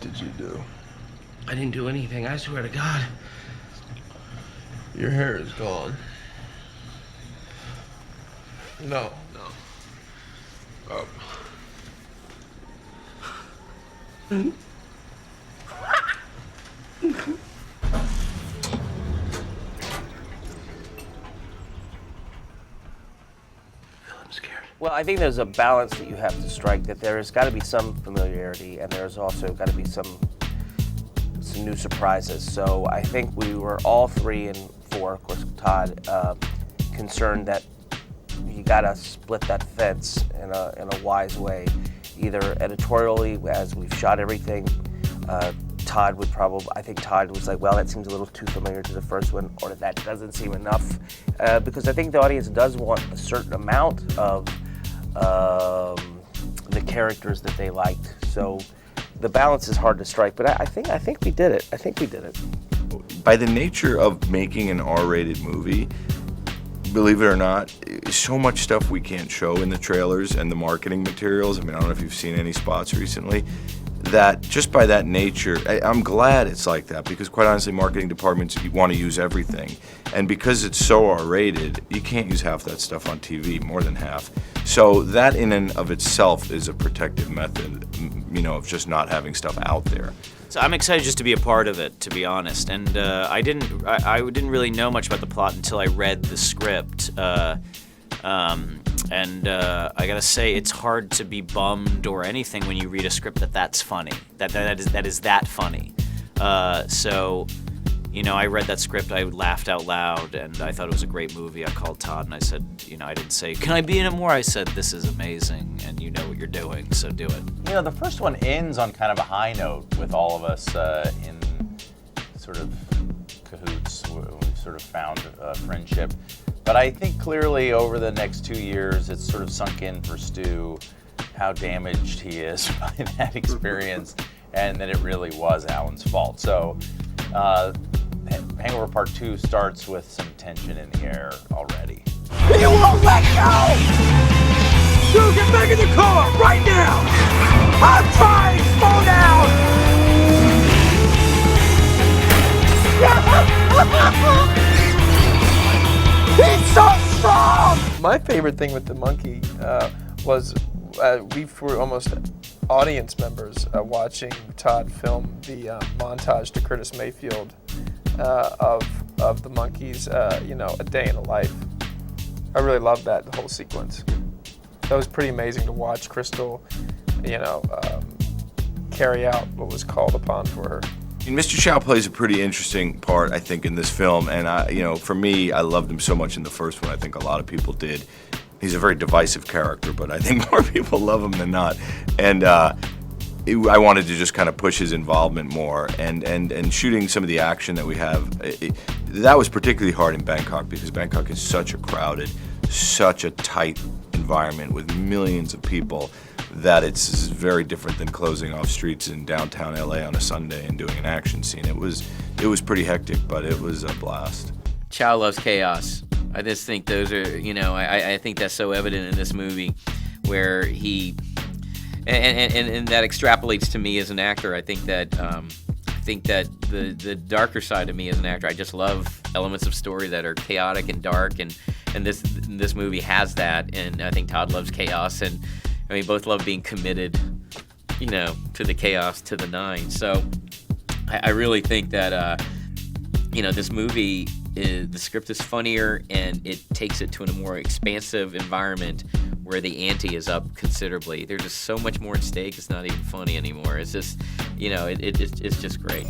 did you do? I didn't do anything, I swear to God. Your hair is gone. No. Oh. I'm scared. Well, I think there's a balance that you have to strike, that there's got to be some familiarity, and there's also got to be some new surprises. So I think we were all 3 and 4, of course, Todd, concerned that you got to split that fence in a wise way, either editorially, as we've shot everything. Todd would probably, I think Todd was like, well, that seems a little too familiar to the first one, or that doesn't seem enough, because I think the audience does want a certain amount of the characters that they liked. So the balance is hard to strike, but I think we did it. I think we did it. By the nature of making an R-rated movie, believe it or not, so much stuff we can't show in the trailers and the marketing materials. I mean, I don't know if you've seen any spots recently, that just by that nature, I'm glad it's like that, because quite honestly, marketing departments want to use everything. And because it's so R-rated, you can't use half that stuff on TV, more than half. So that in and of itself is a protective method, you know, of just not having stuff out there. So I'm excited just to be a part of it, to be honest. And I didn't really know much about the plot until I read the script. I gotta say, it's hard to be bummed or anything when you read a script that's funny. That is that funny. So, you know, I read that script, I laughed out loud, and I thought it was a great movie. I called Todd and I said, you know, I didn't say, can I be in it more? I said, this is amazing, and you know what you're doing, so do it. You know, the first one ends on kind of a high note with all of us in sort of cahoots. We've sort of found a friendship. But I think clearly over the next 2 years, it's sort of sunk in for Stu how damaged he is by that experience, and that it really was Alan's fault. So Hangover Part 2 starts with some tension in the air already. You won't let go! Dude, get back in the car right now! I'm trying! Slow down! He's so strong! My favorite thing with the monkey was we were almost audience members watching Todd film the montage to Curtis Mayfield of the monkeys, you know, A Day in the Life. I really loved that, the whole sequence. That was pretty amazing to watch Crystal, you know, carry out what was called upon for her. And Mr. Chow plays a pretty interesting part, I think, in this film, and you know, for me, I loved him so much in the first one. I think a lot of people did. He's a very divisive character, but I think more people love him than not. And I wanted to just kind of push his involvement more, and shooting some of the action that we have. That was particularly hard in Bangkok, because Bangkok is such a crowded, such a tight environment with millions of people, that it's very different than closing off streets in downtown LA on a Sunday and doing an action scene. It was pretty hectic, but it was a blast. Chow loves chaos. I just think those are, you know, I think that's so evident in this movie, where he, and that extrapolates to me as an actor. I think that the darker side of me as an actor, I just love elements of story that are chaotic and dark, and this movie has that, and I think Todd loves chaos, and I mean, both love being committed, you know, to the chaos, to the nine. So I really think that, you know, this movie, the script is funnier, and it takes it to a more expansive environment where the ante is up considerably. There's just so much more at stake, it's not even funny anymore. It's just, you know, it's just great.